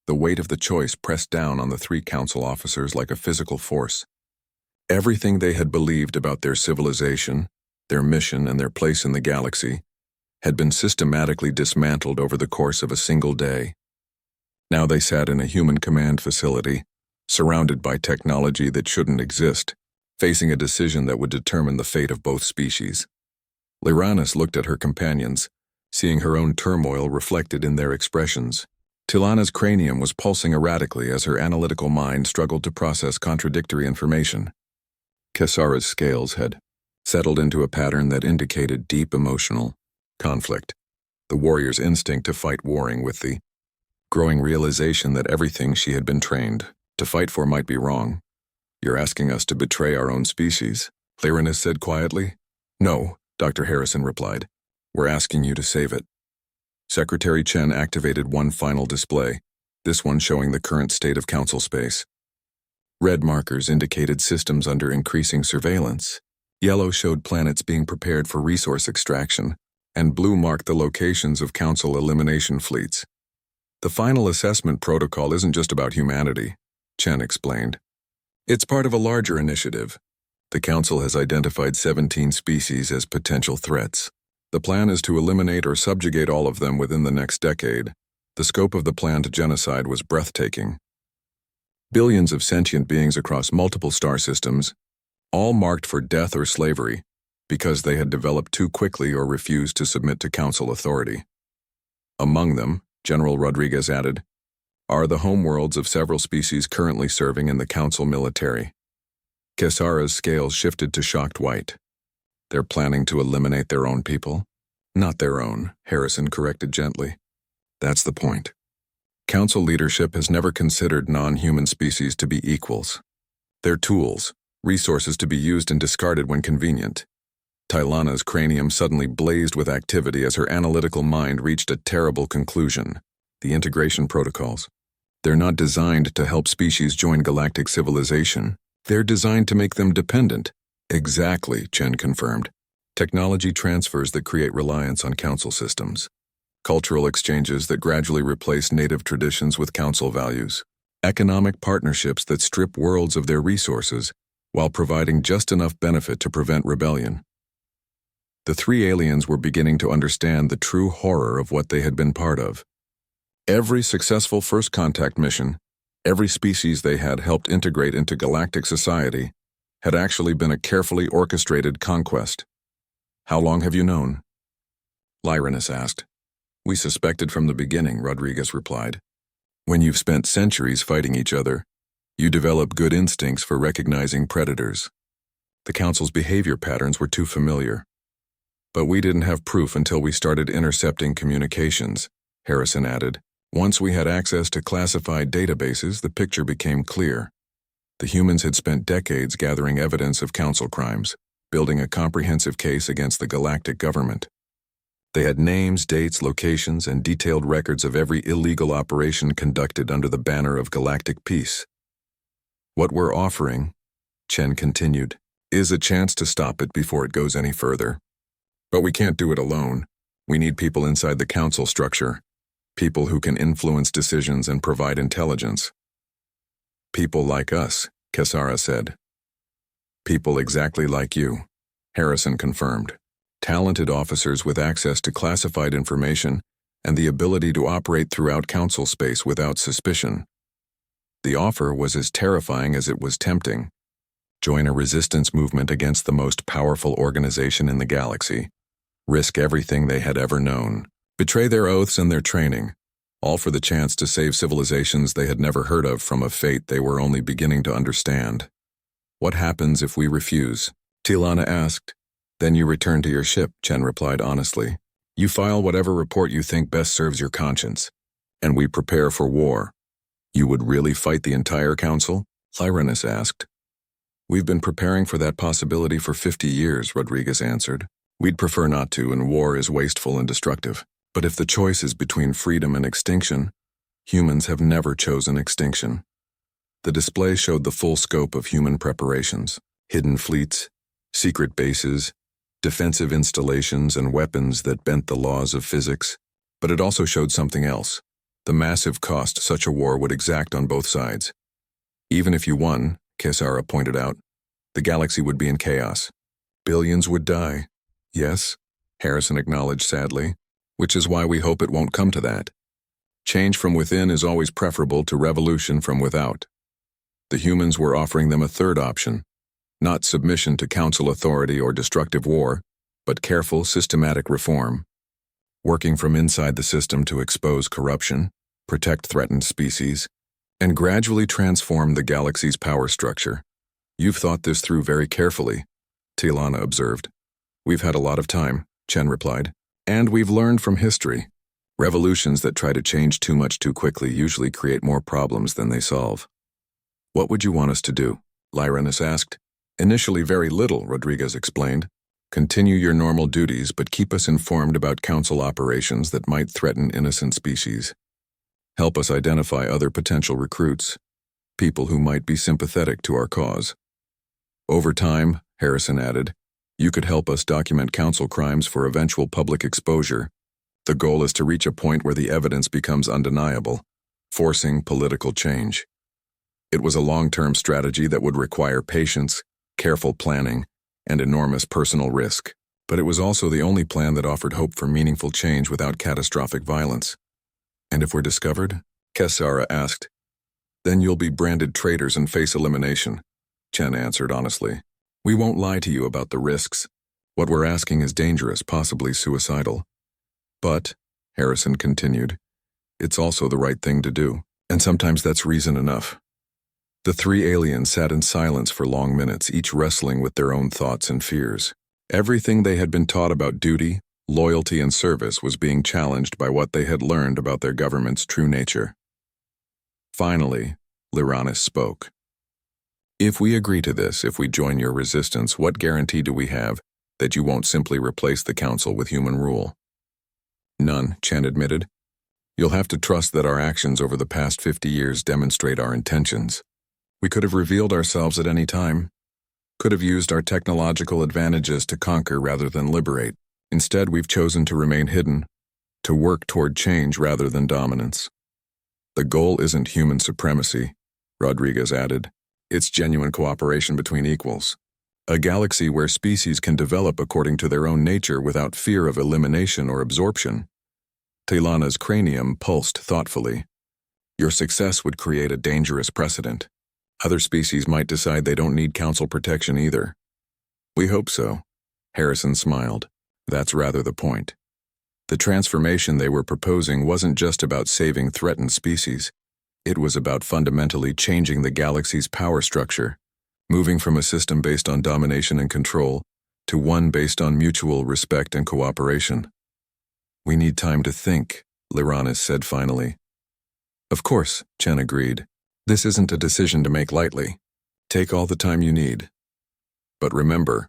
The weight of the choice pressed down on the three council officers like a physical force. Everything they had believed about their civilization, their mission, and their place in the galaxy had been systematically dismantled over the course of a single day. Now they sat in a human command facility, surrounded by technology that shouldn't exist, facing a decision that would determine the fate of both species. Lyranis looked at her companions, seeing her own turmoil reflected in their expressions. Tilana's cranium was pulsing erratically as her analytical mind struggled to process contradictory information. Kesara's scales had settled into a pattern that indicated deep emotional conflict, the warrior's instinct to fight warring with the growing realization that everything she had been trained to fight for might be wrong. "You're asking us to betray our own species," Lyranis said quietly. "No," Dr. Harrison replied. "We're asking you to save it." Secretary Chen activated one final display, this one showing the current state of council space. Red markers indicated systems under increasing surveillance. Yellow showed planets being prepared for resource extraction, and blue marked the locations of council elimination fleets. "The final assessment protocol isn't just about humanity," Chen explained. "It's part of a larger initiative. The council has identified 17 species as potential threats. The plan is to eliminate or subjugate all of them within the next decade. The scope of the planned genocide was breathtaking. Billions of sentient beings across multiple star systems, all marked for death or slavery, because they had developed too quickly or refused to submit to council authority. Among them," General Rodriguez added, "are the homeworlds of several species currently serving in the council military." Kesara's scales shifted to shocked white. "They're planning to eliminate their own people?" "Not their own," Harrison corrected gently. "That's the point. Council leadership has never considered non-human species to be equals. They're tools, resources to be used and discarded when convenient." Tylana's cranium suddenly blazed with activity as her analytical mind reached a terrible conclusion. The integration protocols. They're not designed to help species join galactic civilization. They're designed to make them dependent. "Exactly," Chen confirmed. "Technology transfers that create reliance on council systems. Cultural exchanges that gradually replace native traditions with council values. Economic partnerships that strip worlds of their resources while providing just enough benefit to prevent rebellion." The three aliens were beginning to understand the true horror of what they had been part of. Every successful first contact mission, every species they had helped integrate into galactic society, had actually been a carefully orchestrated conquest. "How long have you known?" Lyranis asked. "We suspected from the beginning," Rodriguez replied. "When you've spent centuries fighting each other, you develop good instincts for recognizing predators. The council's behavior patterns were too familiar. But we didn't have proof until we started intercepting communications," Harrison added. "Once we had access to classified databases, the picture became clear. The humans had spent decades gathering evidence of council crimes, building a comprehensive case against the galactic government. They had names, dates, locations, and detailed records of every illegal operation conducted under the banner of galactic peace. What we're offering," Chen continued, "is a chance to stop it before it goes any further. But we can't do it alone. We need people inside the council structure, people who can influence decisions and provide intelligence." "People like us," Kesara said. "People exactly like you," Harrison confirmed. "Talented officers with access to classified information and the ability to operate throughout council space without suspicion." The offer was as terrifying as it was tempting. Join a resistance movement against the most powerful organization in the galaxy. Risk everything they had ever known. Betray their oaths and their training, all for the chance to save civilizations they had never heard of from a fate they were only beginning to understand. "What happens if we refuse?" Tilana asked. "Then you return to your ship," Chen replied honestly. "You file whatever report you think best serves your conscience, and we prepare for war." "You would really fight the entire council?" Lyranis asked. "We've been preparing for that possibility for 50 years, Rodriguez answered. "We'd prefer not to, and war is wasteful and destructive. But if the choice is between freedom and extinction, humans have never chosen extinction." The display showed the full scope of human preparations: hidden fleets, secret bases, defensive installations, and weapons that bent the laws of physics. But it also showed something else: the massive cost such a war would exact on both sides. Even if you won, Kesara pointed out, the galaxy would be in chaos. Billions would die. Yes, Harrison acknowledged sadly, which is why we hope it won't come to that. Change from within is always preferable to revolution from without. The humans were offering them a third option, not submission to council authority or destructive war, but careful, systematic reform. Working from inside the system to expose corruption, protect threatened species, and gradually transform the galaxy's power structure. You've thought this through very carefully, Tilana observed. We've had a lot of time, Chen replied, and we've learned from history. Revolutions that try to change too much too quickly usually create more problems than they solve. What would you want us to do? Lyranus asked. Initially very little, Rodriguez explained. Continue your normal duties, but keep us informed about council operations that might threaten innocent species. Help us identify other potential recruits, people who might be sympathetic to our cause. Over time, Harrison added, you could help us document council crimes for eventual public exposure. The goal is to reach a point where the evidence becomes undeniable, forcing political change. It was a long-term strategy that would require patience, careful planning, and enormous personal risk, but it was also the only plan that offered hope for meaningful change without catastrophic violence. And if we're discovered? Kesara asked. Then you'll be branded traitors and face elimination, Chen answered honestly. We won't lie to you about the risks. What we're asking is dangerous, possibly suicidal. But, Harrison continued, it's also the right thing to do, and sometimes that's reason enough. The three aliens sat in silence for long minutes, each wrestling with their own thoughts and fears. Everything they had been taught about duty, loyalty, and service was being challenged by what they had learned about their government's true nature. Finally, Lyranus spoke. If we agree to this, if we join your resistance, what guarantee do we have that you won't simply replace the council with human rule? None, Chen admitted. You'll have to trust that our actions over the past 50 years demonstrate our intentions. We could have revealed ourselves at any time, could have used our technological advantages to conquer rather than liberate. Instead, we've chosen to remain hidden, to work toward change rather than dominance. The goal isn't human supremacy, Rodriguez added. It's genuine cooperation between equals. A galaxy where species can develop according to their own nature without fear of elimination or absorption. Tilana's cranium pulsed thoughtfully. Your success would create a dangerous precedent. Other species might decide they don't need council protection either. We hope so, Harrison smiled. That's rather the point. The transformation they were proposing wasn't just about saving threatened species. It was about fundamentally changing the galaxy's power structure, moving from a system based on domination and control to one based on mutual respect and cooperation. We need time to think, Lyranus said finally. Of course, Chen agreed. This isn't a decision to make lightly. Take all the time you need. But remember,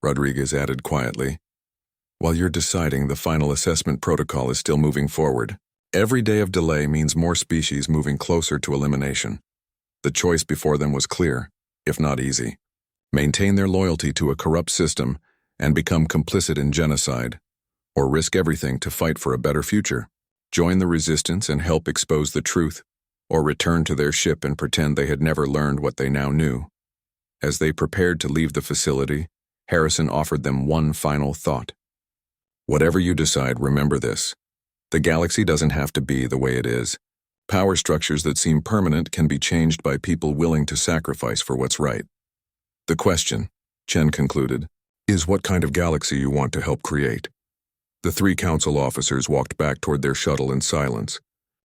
Rodriguez added quietly, while you're deciding, the final assessment protocol is still moving forward. Every day of delay means more species moving closer to elimination. The choice before them was clear, if not easy. Maintain their loyalty to a corrupt system and become complicit in genocide, or risk everything to fight for a better future. Join the resistance and help expose the truth, or return to their ship and pretend they had never learned what they now knew. As they prepared to leave the facility, Harrison offered them one final thought. Whatever you decide, remember this. The galaxy doesn't have to be the way it is. Power structures that seem permanent can be changed by people willing to sacrifice for what's right. The question, Chen concluded, is what kind of galaxy you want to help create. The three council officers walked back toward their shuttle in silence,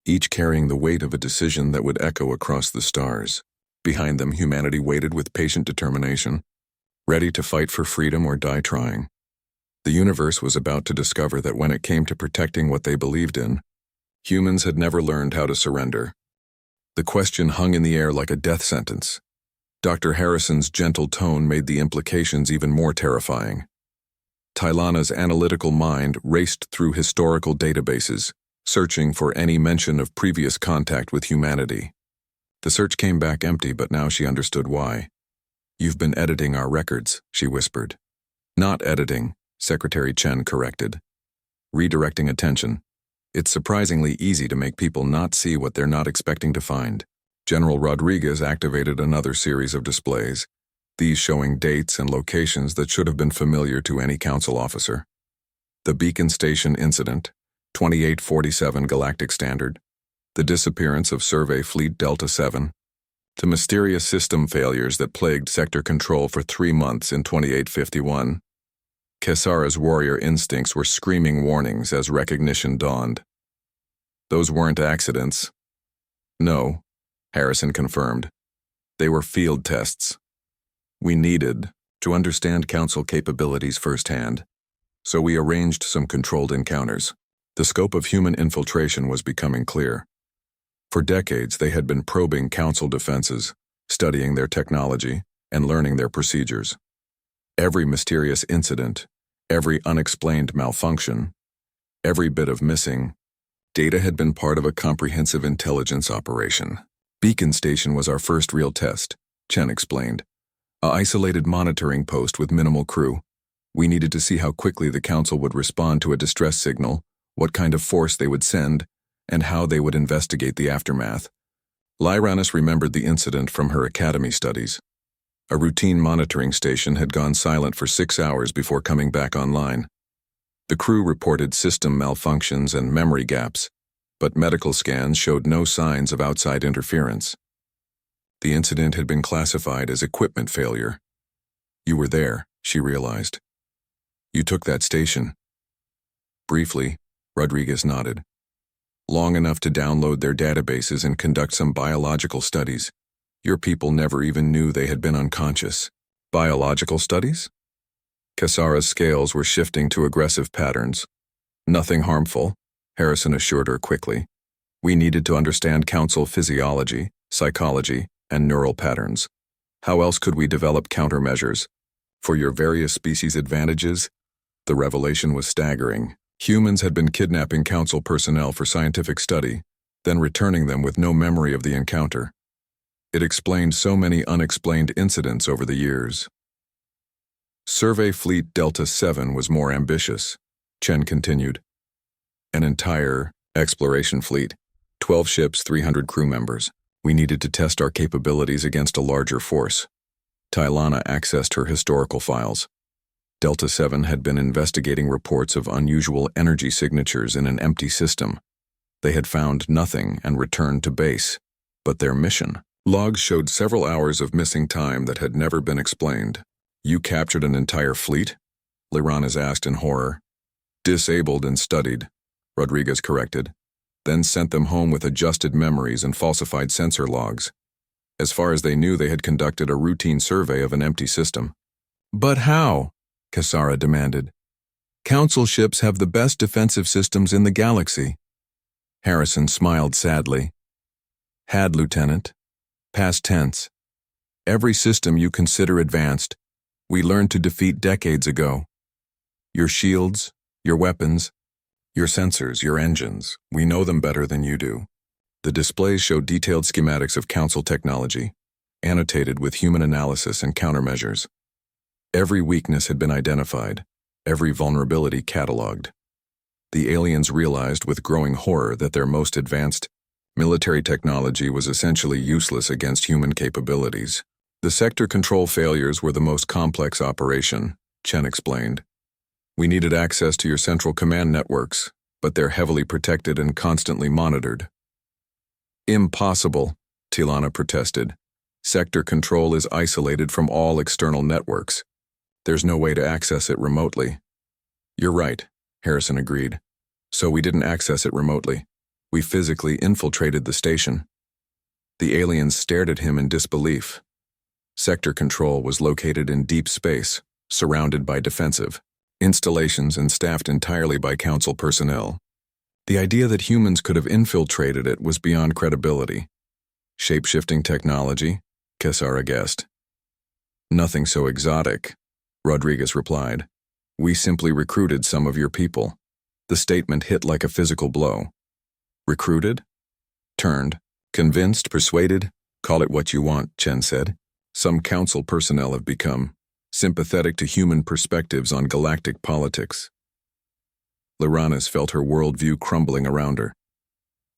each carrying the weight of a decision that would echo across the stars. Behind them, humanity waited with patient determination, ready to fight for freedom or die trying. The universe was about to discover that when it came to protecting what they believed in, humans had never learned how to surrender. The question hung in the air like a death sentence. Dr. Harrison's gentle tone made the implications even more terrifying. Tilana's analytical mind raced through historical databases, searching for any mention of previous contact with humanity. The search came back empty, but now she understood why. You've been editing our records, she whispered. Not editing, Secretary Chen corrected. Redirecting attention. It's surprisingly easy to make people not see what they're not expecting to find. General Rodriguez activated another series of displays, these showing dates and locations that should have been familiar to any council officer. The Beacon Station Incident, 2847 Galactic Standard, the disappearance of Survey Fleet Delta 7, the mysterious system failures that plagued sector control for 3 months in 2851. Kesara's warrior instincts were screaming warnings as recognition dawned. Those weren't accidents. No, Harrison confirmed. They were field tests. We needed to understand Council capabilities firsthand, so we arranged some controlled encounters. The scope of human infiltration was becoming clear. For decades, they had been probing Council defenses, studying their technology, and learning their procedures. Every mysterious incident, every unexplained malfunction, every bit of missing data had been part of a comprehensive intelligence operation. Beacon Station was our first real test, Chen explained. A isolated monitoring post with minimal crew. We needed to see how quickly the Council would respond to a distress signal, what kind of force they would send, and how they would investigate the aftermath. Lyranis remembered the incident from her academy studies. A routine monitoring station had gone silent for 6 hours before coming back online. The crew reported system malfunctions and memory gaps, but medical scans showed no signs of outside interference. The incident had been classified as equipment failure. You were there, she realized. You took that station. Briefly, Rodriguez nodded. Long enough to download their databases and conduct some biological studies. Your people never even knew they had been unconscious. Biological studies? Kesara's scales were shifting to aggressive patterns. Nothing harmful, Harrison assured her quickly. We needed to understand Council physiology, psychology, and neural patterns. How else could we develop countermeasures? For your various species' advantages? The revelation was staggering. Humans had been kidnapping Council personnel for scientific study, then returning them with no memory of the encounter. It explained so many unexplained incidents over the years. Survey Fleet Delta 7 was more ambitious, Chen continued. An entire exploration fleet, 12 ships, 300 crew members. We needed to test our capabilities against a larger force. Tylana accessed her historical files. Delta 7 had been investigating reports of unusual energy signatures in an empty system. They had found nothing and returned to base. But their mission. Logs showed several hours of missing time that had never been explained. You captured an entire fleet? Lyranis asked in horror. Disabled and studied, Rodriguez corrected, then sent them home with adjusted memories and falsified sensor logs. As far as they knew, they had conducted a routine survey of an empty system. But how? Kesara demanded. Council ships have the best defensive systems in the galaxy. Harrison smiled sadly. Had, Lieutenant. Past tense. Every system you consider advanced, we learned to defeat decades ago. Your shields, your weapons, your sensors, your engines, we know them better than you do. The displays show detailed schematics of Council technology, annotated with human analysis and countermeasures. Every weakness had been identified, every vulnerability catalogued. The aliens realized with growing horror that their most advanced military technology was essentially useless against human capabilities. The sector control failures were the most complex operation, Chen explained. We needed access to your central command networks, but they're heavily protected and constantly monitored. Impossible, Tylana protested. Sector control is isolated from all external networks. There's no way to access it remotely. You're right, Harrison agreed. So we didn't access it remotely. We physically infiltrated the station. The aliens stared at him in disbelief. Sector control was located in deep space, surrounded by defensive installations and staffed entirely by Council personnel. The idea that humans could have infiltrated it was beyond credibility. Shape-shifting technology, Kesara guessed. Nothing so exotic, Rodriguez replied. We simply recruited some of your people. The statement hit like a physical blow. Recruited? Turned. Convinced, persuaded? Call it what you want, Chen said. Some Council personnel have become sympathetic to human perspectives on galactic politics. Lyranis felt her worldview crumbling around her.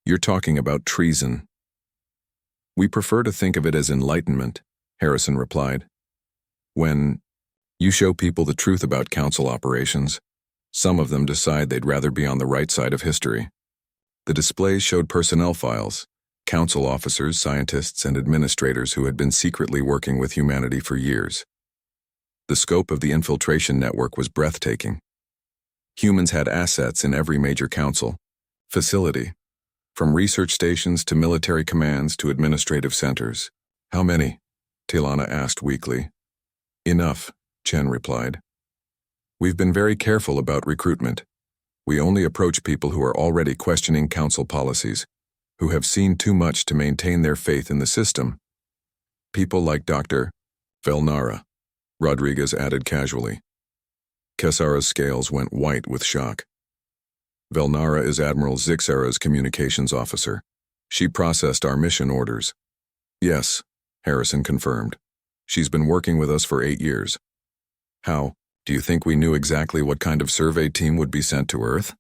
You're talking about treason. We prefer to think of it as enlightenment, Harrison replied. When you show people the truth about council operations, some of them decide they'd rather be on the right side of history. The displays showed personnel files, council officers, scientists, and administrators who had been secretly working with humanity for years. The scope of the infiltration network was breathtaking. Humans had assets in every major council facility, from research stations to military commands to administrative centers. How many? Tilana asked weakly. Enough, Chen replied. We've been very careful about recruitment. We only approach people who are already questioning council policies, who have seen too much to maintain their faith in the system. People like Dr. Velnara, Rodriguez added casually. Kesara's scales went white with shock. Velnara is Admiral Zixara's communications officer. She processed our mission orders. Yes, Harrison confirmed. She's been working with us for 8 years. How? Do you think we knew exactly what kind of survey team would be sent to Earth?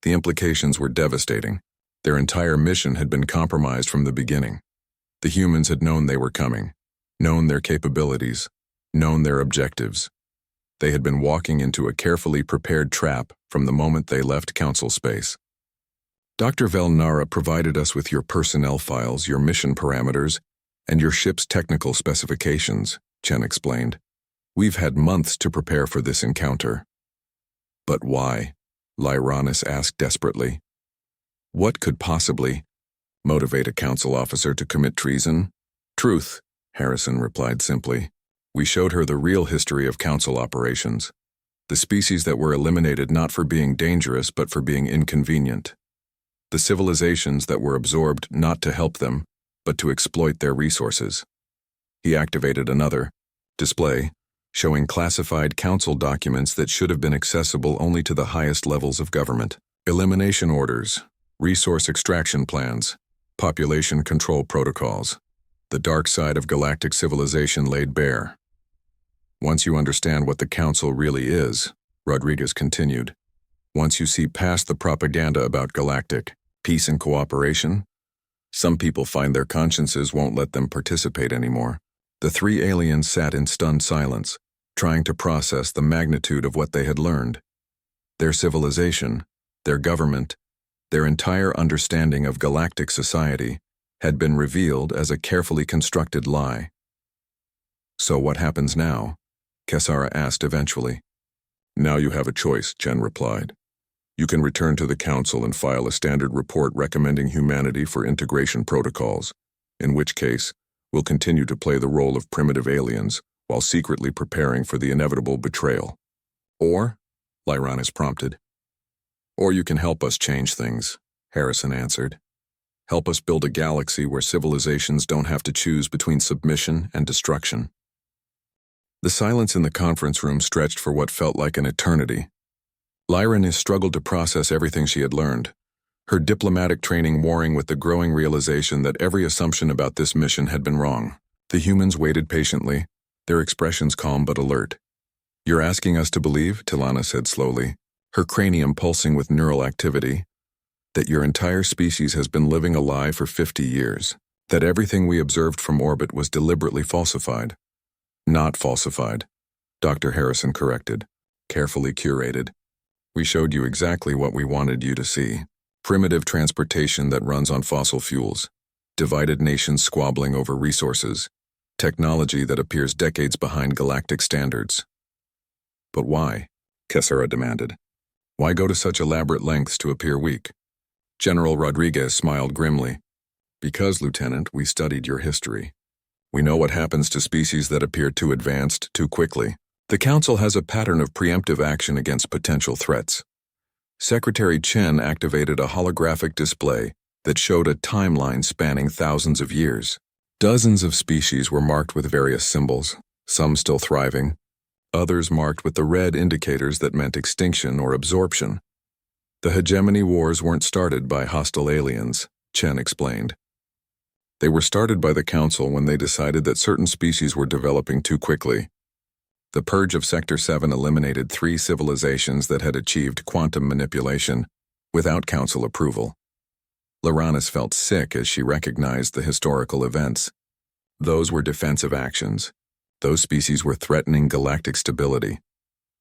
The implications were devastating. Their entire mission had been compromised from the beginning. The humans had known they were coming, known their capabilities, known their objectives. They had been walking into a carefully prepared trap from the moment they left council space. Dr. Velnara provided us with your personnel files, your mission parameters, and your ship's technical specifications, Chen explained. We've had months to prepare for this encounter. But why? Lyranis asked desperately. What could possibly motivate a council officer to commit treason? Truth, Harrison replied simply. We showed her the real history of council operations. The species that were eliminated not for being dangerous but for being inconvenient. The civilizations that were absorbed not to help them, but to exploit their resources. He activated another display, showing classified council documents that should have been accessible only to the highest levels of government. Elimination orders, resource extraction plans, population control protocols. The dark side of galactic civilization laid bare. Once you understand what the council really is, Rodriguez continued, once you see past the propaganda about galactic peace and cooperation, some people find their consciences won't let them participate anymore. The 3 aliens sat in stunned silence, trying to process the magnitude of what they had learned. Their civilization, their government, their entire understanding of galactic society had been revealed as a carefully constructed lie. So what happens now? Kesara asked eventually. Now you have a choice, Chen replied. You can return to the council and file a standard report recommending humanity for integration protocols, in which case, we'll continue to play the role of primitive aliens while secretly preparing for the inevitable betrayal. Or, Lyranis prompted. Or you can help us change things, Harrison answered. Help us build a galaxy where civilizations don't have to choose between submission and destruction. The silence in the conference room stretched for what felt like an eternity. Lyranis struggled to process everything she had learned, her diplomatic training warring with the growing realization that every assumption about this mission had been wrong. The humans waited patiently, their expressions calm but alert. You're asking us to believe, Tilana said slowly, her cranium pulsing with neural activity, that your entire species has been living a lie for 50 years, that everything we observed from orbit was deliberately falsified. Not falsified, Dr. Harrison corrected, carefully curated. We showed you exactly what we wanted you to see. Primitive transportation that runs on fossil fuels, divided nations squabbling over resources, technology that appears decades behind galactic standards. But why? Kesara demanded. Why go to such elaborate lengths to appear weak? General Rodriguez smiled grimly. Because, Lieutenant, we studied your history. We know what happens to species that appear too advanced too quickly. The Council has a pattern of preemptive action against potential threats. Secretary Chen activated a holographic display that showed a timeline spanning thousands of years. Dozens of species were marked with various symbols, some still thriving, others marked with the red indicators that meant extinction or absorption. The hegemony wars weren't started by hostile aliens, Chen explained. They were started by the Council when they decided that certain species were developing too quickly. The purge of Sector 7 eliminated 3 civilizations that had achieved quantum manipulation without Council approval. Loranes felt sick as she recognized the historical events. Those were defensive actions. Those species were threatening galactic stability.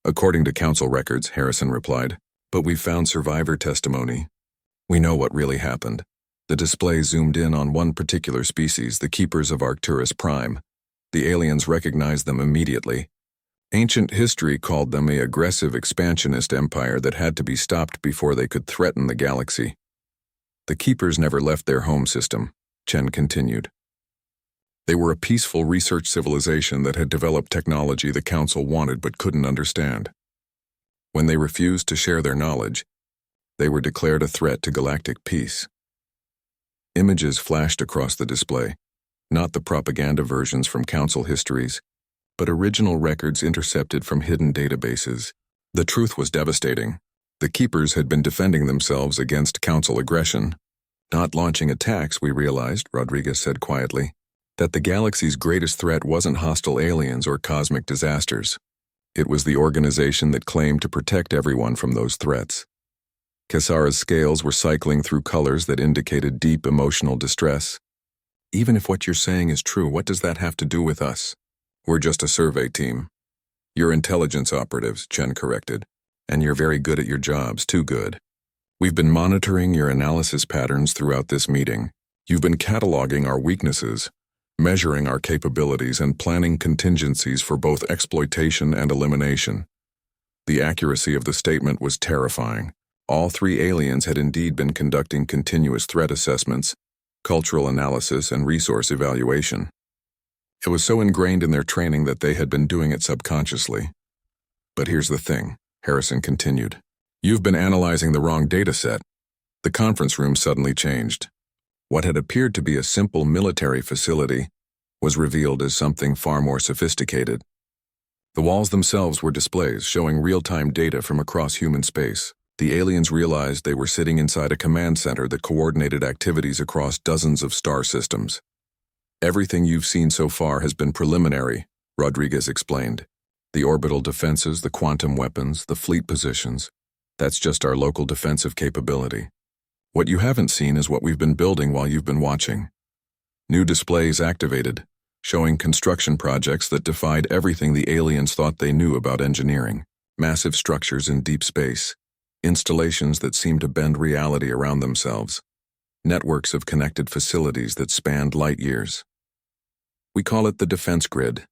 According to Council records, Harrison replied, but we found survivor testimony. We know what really happened. The display zoomed in on one particular species, the keepers of Arcturus Prime. The aliens recognized them immediately. Ancient history called them an aggressive expansionist empire that had to be stopped before they could threaten the galaxy. The keepers never left their home system, Chen continued. They were a peaceful research civilization that had developed technology the Council wanted but couldn't understand. When they refused to share their knowledge, they were declared a threat to galactic peace. Images flashed across the display, not the propaganda versions from Council histories, but original records intercepted from hidden databases. The truth was devastating. The Keepers had been defending themselves against Council aggression. Not launching attacks, we realized, Rodriguez said quietly, that the galaxy's greatest threat wasn't hostile aliens or cosmic disasters. It was the organization that claimed to protect everyone from those threats. Kasara's scales were cycling through colors that indicated deep emotional distress. Even if what you're saying is true, what does that have to do with us? We're just a survey team. You're intelligence operatives, Chen corrected, and you're very good at your jobs, too good. We've been monitoring your analysis patterns throughout this meeting. You've been cataloging our weaknesses, measuring our capabilities, and planning contingencies for both exploitation and elimination. The accuracy of the statement was terrifying. All 3 aliens had indeed been conducting continuous threat assessments, cultural analysis, and resource evaluation. It was so ingrained in their training that they had been doing it subconsciously. But here's the thing, Harrison continued. You've been analyzing the wrong data set. The conference room suddenly changed. What had appeared to be a simple military facility was revealed as something far more sophisticated. The walls themselves were displays showing real-time data from across human space. The aliens realized they were sitting inside a command center that coordinated activities across dozens of star systems. Everything you've seen so far has been preliminary, Rodriguez explained. The orbital defenses, the quantum weapons, the fleet positions. That's just our local defensive capability. What you haven't seen is what we've been building while you've been watching. New displays activated, showing construction projects that defied everything the aliens thought they knew about engineering. Massive structures in deep space. Installations that seemed to bend reality around themselves. Networks of connected facilities that spanned light years. We call it the defense grid,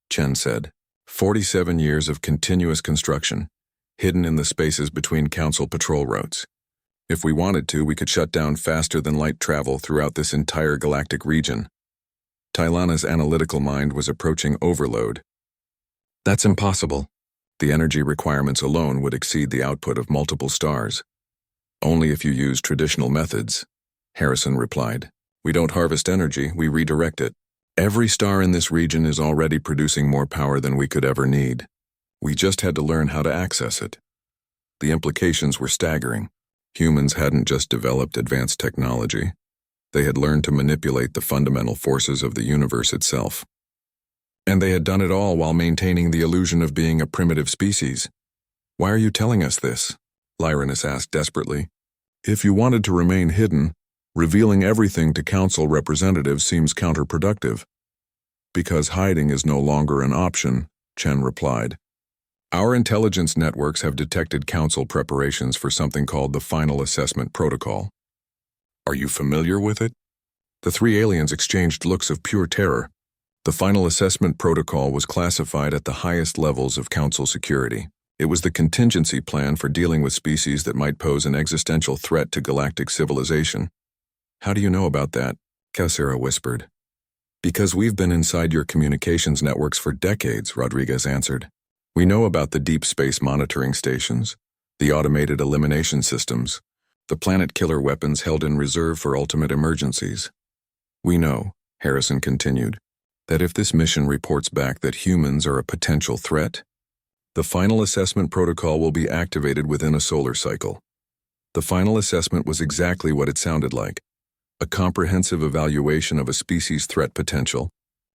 Chen said. 47 years of continuous construction, hidden in the spaces between Council patrol routes. If we wanted to, we could shut down faster-than-light travel throughout this entire galactic region. Tylana's analytical mind was approaching overload. That's impossible. The energy requirements alone would exceed the output of multiple stars. Only if you use traditional methods, Harrison replied. We don't harvest energy, we redirect it. Every star in this region is already producing more power than we could ever need. We just had to learn how to access it. The implications were staggering. Humans hadn't just developed advanced technology. They had learned to manipulate the fundamental forces of the universe itself. And they had done it all while maintaining the illusion of being a primitive species. Why are you telling us this? Lyranus asked desperately. If you wanted to remain hidden, revealing everything to Council representatives seems counterproductive. Because hiding is no longer an option, Chen replied. Our intelligence networks have detected Council preparations for something called the Final Assessment Protocol. Are you familiar with it? The 3 aliens exchanged looks of pure terror. The Final Assessment Protocol was classified at the highest levels of Council security. It was the contingency plan for dealing with species that might pose an existential threat to galactic civilization. How do you know about that? Kasara whispered. Because we've been inside your communications networks for decades, Rodriguez answered. We know about the deep space monitoring stations, the automated elimination systems, the planet killer weapons held in reserve for ultimate emergencies. We know, Harrison continued, that if this mission reports back that humans are a potential threat, the Final Assessment Protocol will be activated within a solar cycle. The final assessment was exactly what it sounded like, a comprehensive evaluation of a species' threat potential,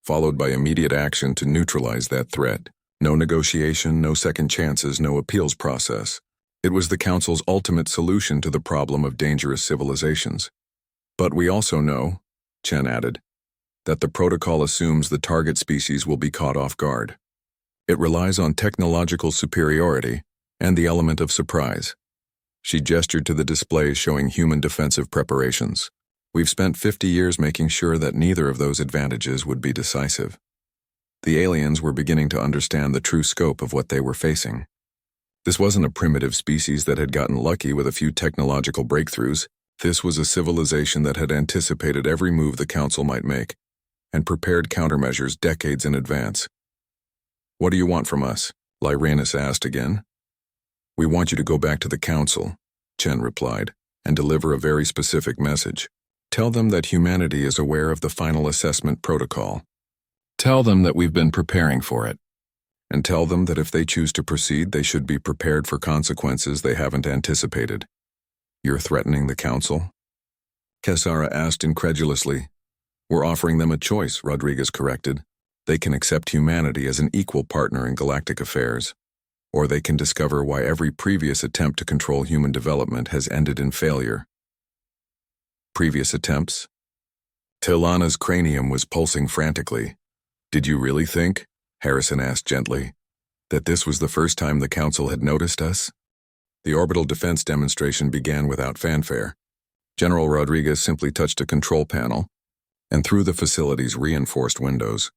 followed by immediate action to neutralize that threat. No negotiation, no second chances, no appeals process. It was the Council's ultimate solution to the problem of dangerous civilizations. But we also know, Chen added, that the protocol assumes the target species will be caught off guard. It relies on technological superiority and the element of surprise. She gestured to the displays showing human defensive preparations. We've spent 50 years making sure that neither of those advantages would be decisive. The aliens were beginning to understand the true scope of what they were facing. This wasn't a primitive species that had gotten lucky with a few technological breakthroughs. This was a civilization that had anticipated every move the Council might make and prepared countermeasures decades in advance. "What do you want from us?" Lyranus asked again. "We want you to go back to the Council," Chen replied, "and deliver a very specific message. Tell them that humanity is aware of the final assessment protocol. Tell them that we've been preparing for it. And tell them that if they choose to proceed, they should be prepared for consequences they haven't anticipated." "You're threatening the Council?" Kesara asked incredulously. "We're offering them a choice," Rodriguez corrected. "They can accept humanity as an equal partner in galactic affairs, or they can discover why every previous attempt to control human development has ended in failure." Previous attempts? Tilana's cranium was pulsing frantically. "Did you really think," Harrison asked gently, "that this was the first time the Council had noticed us?" The orbital defense demonstration began without fanfare. General Rodriguez simply touched a control panel, and through the facility's reinforced windows,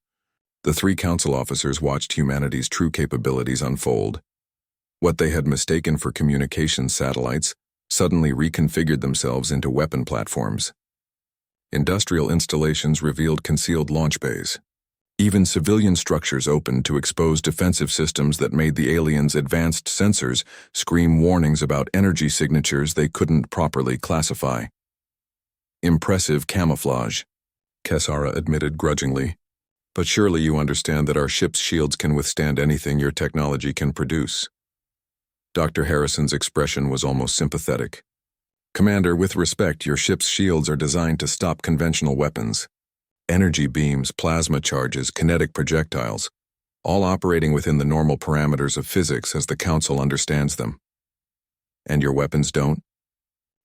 the three Council officers watched humanity's true capabilities unfold. What they had mistaken for communications satellites suddenly reconfigured themselves into weapon platforms. Industrial installations revealed concealed launch bays. Even civilian structures opened to expose defensive systems that made the aliens' advanced sensors scream warnings about energy signatures they couldn't properly classify. "Impressive camouflage," Kesara admitted grudgingly. "But surely you understand that our ship's shields can withstand anything your technology can produce." Dr. Harrison's expression was almost sympathetic. "Commander, with respect, your ship's shields are designed to stop conventional weapons. Energy beams, plasma charges, kinetic projectiles, all operating within the normal parameters of physics as the Council understands them." "And your weapons don't?"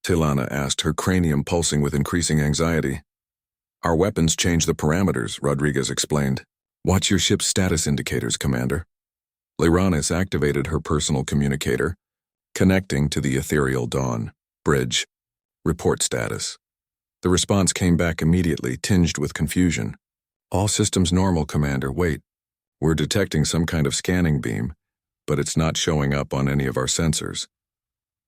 Tilana asked, her cranium pulsing with increasing anxiety. "Our weapons change the parameters," Rodriguez explained. "Watch your ship's status indicators, Commander." Lyranus activated her personal communicator, connecting to the ethereal dawn. "Bridge. Report status." The response came back immediately, tinged with confusion. "All systems normal, Commander. Wait. We're detecting some kind of scanning beam, but it's not showing up on any of our sensors."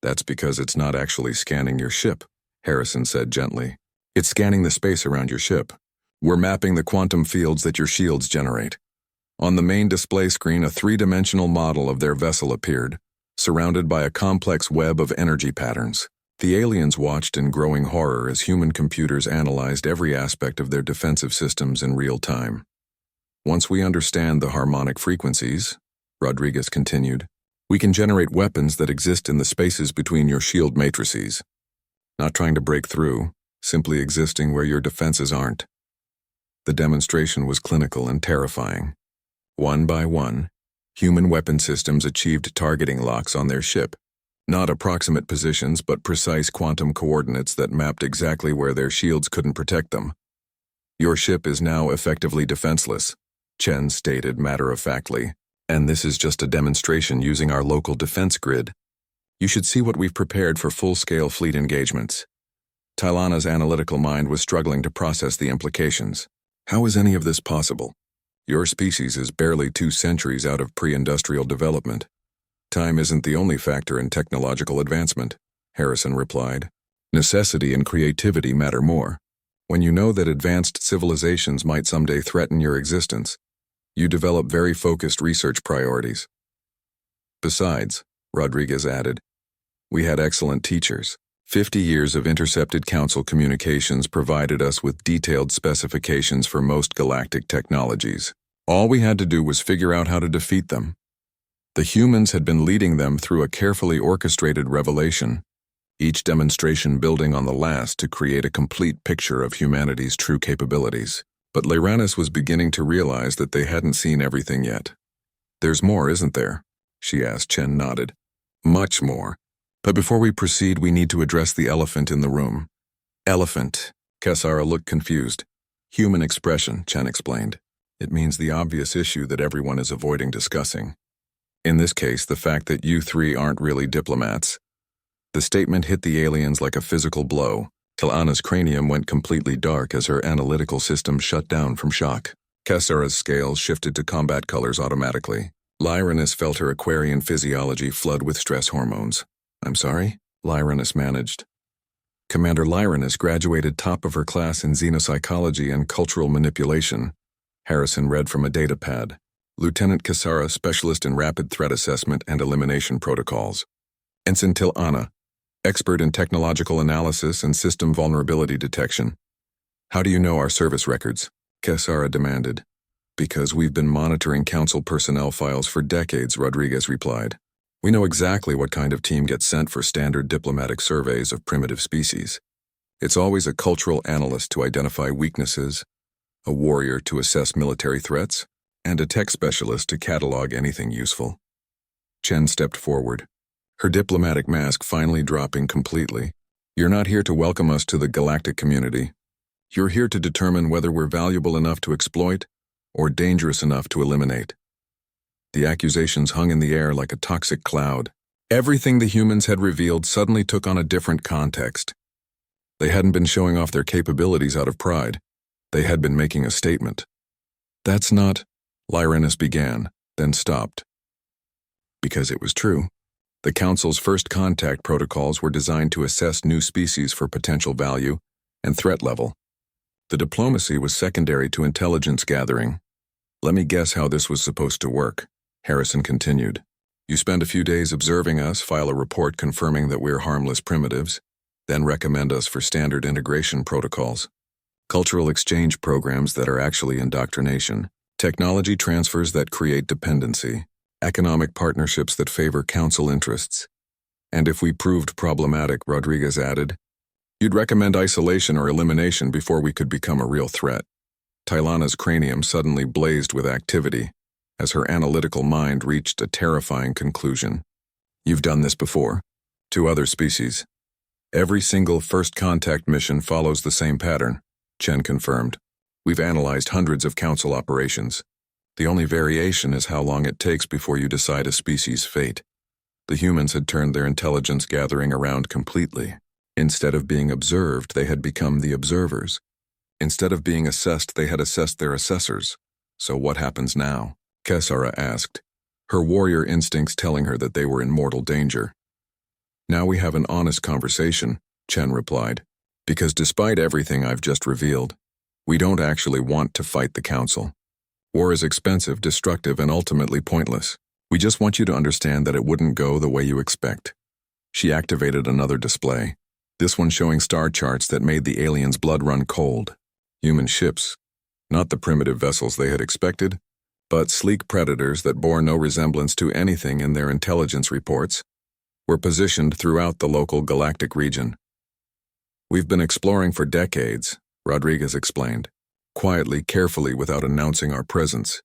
"That's because it's not actually scanning your ship," Harrison said gently. "It's scanning the space around your ship. We're mapping the quantum fields that your shields generate." On the main display screen, a three-dimensional model of their vessel appeared, surrounded by a complex web of energy patterns. The aliens watched in growing horror as human computers analyzed every aspect of their defensive systems in real time. "Once we understand the harmonic frequencies," Rodriguez continued, "we can generate weapons that exist in the spaces between your shield matrices. Not trying to break through, simply existing where your defenses aren't." The demonstration was clinical and terrifying. One by one, human weapon systems achieved targeting locks on their ship. Not approximate positions, but precise quantum coordinates that mapped exactly where their shields couldn't protect them. "Your ship is now effectively defenseless," Chen stated matter-of-factly, "and this is just a demonstration using our local defense grid. You should see what we've prepared for full-scale fleet engagements." Tilana's analytical mind was struggling to process the implications. How is any of this possible? Your species is barely 2 centuries out of pre-industrial development. "Time isn't the only factor in technological advancement," Harrison replied. "Necessity and creativity matter more. When you know that advanced civilizations might someday threaten your existence, you develop very focused research priorities." "Besides," Rodriguez added, "we had excellent teachers. 50 years of intercepted Council communications provided us with detailed specifications for most galactic technologies. All we had to do was figure out how to defeat them. The humans had been leading them through a carefully orchestrated revelation, each demonstration building on the last to create a complete picture of humanity's true capabilities. But Lyranus was beginning to realize that they hadn't seen everything yet. There's more, isn't there? She asked. Chen nodded. Much more. But before we proceed, we need to address the elephant in the room. Elephant. Kesara looked confused. Human expression, Chen explained. It means the obvious issue that everyone is avoiding discussing. In this case, the fact that you three aren't really diplomats. The statement hit the aliens like a physical blow, till Anna's cranium went completely dark as her analytical system shut down from shock. Kesara's scales shifted to combat colors automatically. Lyranus felt her Aquarian physiology flood with stress hormones. I'm sorry? Lyranus managed. Commander Lyranus graduated top of her class in xenopsychology and cultural manipulation. Harrison read from a data pad. Lieutenant Kesara, specialist in rapid threat assessment and elimination protocols. Ensign Anna, expert in technological analysis and system vulnerability detection. How do you know our service records? Kesara demanded. Because we've been monitoring council personnel files for decades, Rodriguez replied. We know exactly what kind of team gets sent for standard diplomatic surveys of primitive species. It's always a cultural analyst to identify weaknesses, a warrior to assess military threats, and a tech specialist to catalog anything useful. Chen stepped forward, her diplomatic mask finally dropping completely. You're not here to welcome us to the galactic community. You're here to determine whether we're valuable enough to exploit or dangerous enough to eliminate. The accusations hung in the air like a toxic cloud. Everything the humans had revealed suddenly took on a different context. They hadn't been showing off their capabilities out of pride. They had been making a statement. That's not, Lyranus began, then stopped. Because it was true. The Council's first contact protocols were designed to assess new species for potential value and threat level. The diplomacy was secondary to intelligence gathering. Let me guess how this was supposed to work, Harrison continued. You spend a few days observing us, file a report confirming that we're harmless primitives, then recommend us for standard integration protocols. Cultural exchange programs that are actually indoctrination. Technology transfers that create dependency. Economic partnerships that favor council interests. And if we proved problematic, Rodriguez added, you'd recommend isolation or elimination before we could become a real threat. Tylana's cranium suddenly blazed with activity as her analytical mind reached a terrifying conclusion. You've done this before, to other species. Every single first contact mission follows the same pattern, Chen confirmed. We've analyzed hundreds of council operations. The only variation is how long it takes before you decide a species' fate. The humans had turned their intelligence gathering around completely. Instead of being observed, they had become the observers. Instead of being assessed, they had assessed their assessors. So what happens now? Kesara asked, her warrior instincts telling her that they were in mortal danger. Now we have an honest conversation, Chen replied, because despite everything I've just revealed, we don't actually want to fight the Council. War is expensive, destructive, and ultimately pointless. We just want you to understand that it wouldn't go the way you expect. She activated another display, this one showing star charts that made the aliens' blood run cold. Human ships, not the primitive vessels they had expected, but sleek predators that bore no resemblance to anything in their intelligence reports, were positioned throughout the local galactic region. We've been exploring for decades, Rodriguez explained, quietly, carefully, without announcing our presence.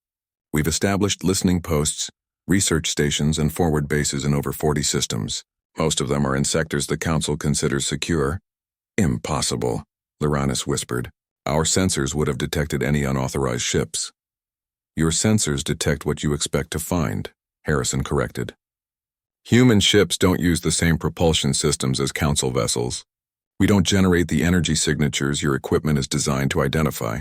We've established listening posts, research stations, and forward bases in over 40 systems. Most of them are in sectors the Council considers secure. Impossible, Lyranus whispered. Our sensors would have detected any unauthorized ships. Your sensors detect what you expect to find, Harrison corrected. Human ships don't use the same propulsion systems as Council vessels. We don't generate the energy signatures your equipment is designed to identify.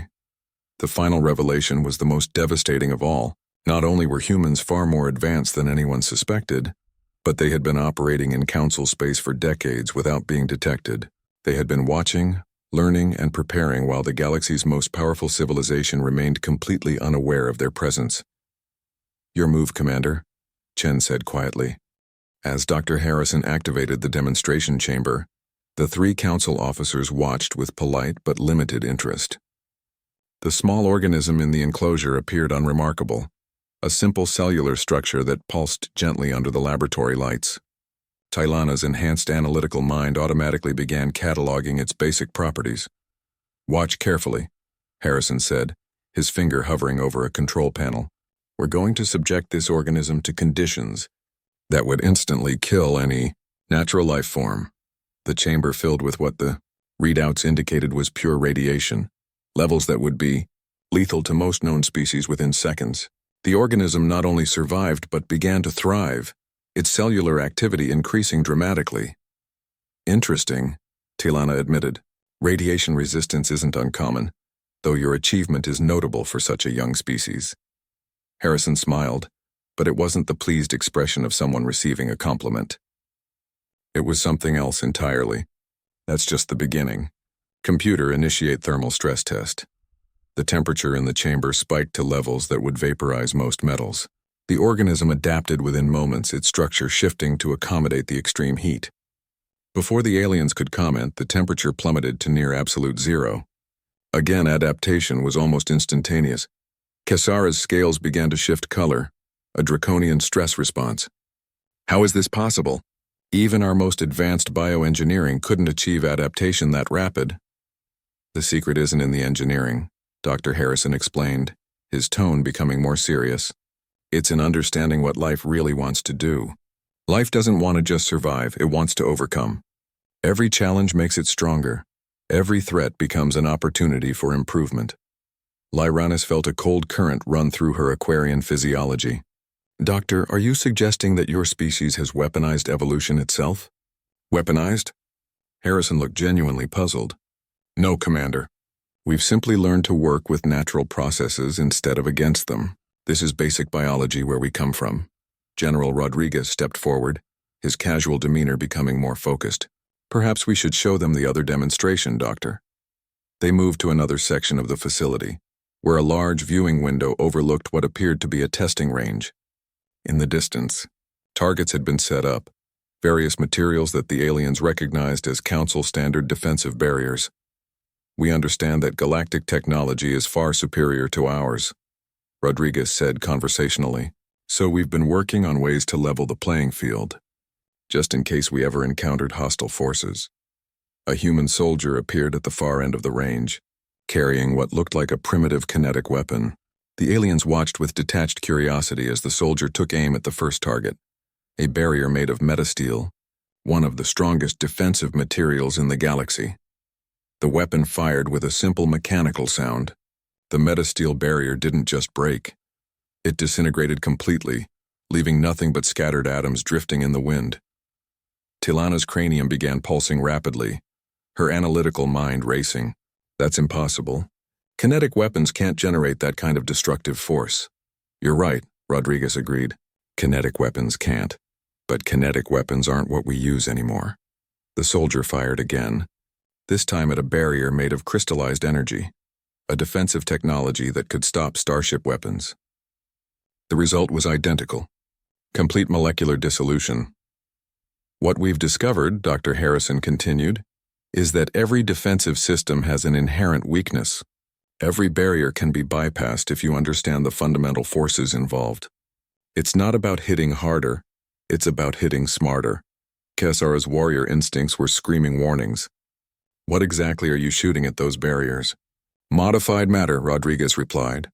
The final revelation was the most devastating of all. Not only were humans far more advanced than anyone suspected, but they had been operating in Council space for decades without being detected. They had been watching, learning, and preparing while the galaxy's most powerful civilization remained completely unaware of their presence. Your move, Commander, Chen said quietly. As Dr. Harrison activated the demonstration chamber, the 3 Council officers watched with polite but limited interest. The small organism in the enclosure appeared unremarkable, a simple cellular structure that pulsed gently under the laboratory lights. Tylana's enhanced analytical mind automatically began cataloging its basic properties. Watch carefully, Harrison said, his finger hovering over a control panel. We're going to subject this organism to conditions that would instantly kill any natural life form. The chamber filled with what the readouts indicated was pure radiation, levels that would be lethal to most known species within seconds. The organism not only survived but began to thrive, its cellular activity increasing dramatically. Interesting, Tilana admitted. Radiation resistance isn't uncommon, though your achievement is notable for such a young species. Harrison smiled, but it wasn't the pleased expression of someone receiving a compliment. It was something else entirely. That's just the beginning. Computer, initiate thermal stress test. The temperature in the chamber spiked to levels that would vaporize most metals. The organism adapted within moments, its structure shifting to accommodate the extreme heat. Before the aliens could comment, the temperature plummeted to near absolute zero. Again, adaptation was almost instantaneous. Kesara's scales began to shift color, a draconian stress response. How is this possible? Even our most advanced bioengineering couldn't achieve adaptation that rapid. The secret isn't in the engineering, Dr. Harrison explained, his tone becoming more serious. It's in understanding what life really wants to do. Life doesn't want to just survive, it wants to overcome. Every challenge makes it stronger. Every threat becomes an opportunity for improvement. Lyranis felt a cold current run through her Aquarian physiology. Doctor, are you suggesting that your species has weaponized evolution itself? Weaponized? Harrison looked genuinely puzzled. No, Commander. We've simply learned to work with natural processes instead of against them. This is basic biology where we come from. General Rodriguez stepped forward, his casual demeanor becoming more focused. Perhaps we should show them the other demonstration, Doctor. They moved to another section of the facility, where a large viewing window overlooked what appeared to be a testing range. In the distance, targets had been set up, various materials that the aliens recognized as Council standard defensive barriers. We understand that galactic technology is far superior to ours, Rodriguez said conversationally. So we've been working on ways to level the playing field, just in case we ever encountered hostile forces. A human soldier appeared at the far end of the range, carrying what looked like a primitive kinetic weapon. The aliens watched with detached curiosity as the soldier took aim at the first target, a barrier made of metasteel, one of the strongest defensive materials in the galaxy. The weapon fired with a simple mechanical sound. The metasteel barrier didn't just break. It disintegrated completely, leaving nothing but scattered atoms drifting in the wind. Tilana's cranium began pulsing rapidly, her analytical mind racing. That's impossible. Kinetic weapons can't generate that kind of destructive force. You're right, Rodriguez agreed. Kinetic weapons can't. But kinetic weapons aren't what we use anymore. The soldier fired again, this time at a barrier made of crystallized energy, a defensive technology that could stop starship weapons. The result was identical. Complete molecular dissolution. What we've discovered, Dr. Harrison continued, is that every defensive system has an inherent weakness. Every barrier can be bypassed if you understand the fundamental forces involved. It's not about hitting harder, it's about hitting smarter. Kesara's warrior instincts were screaming warnings. What exactly are you shooting at those barriers? Modified matter, Rodriguez replied.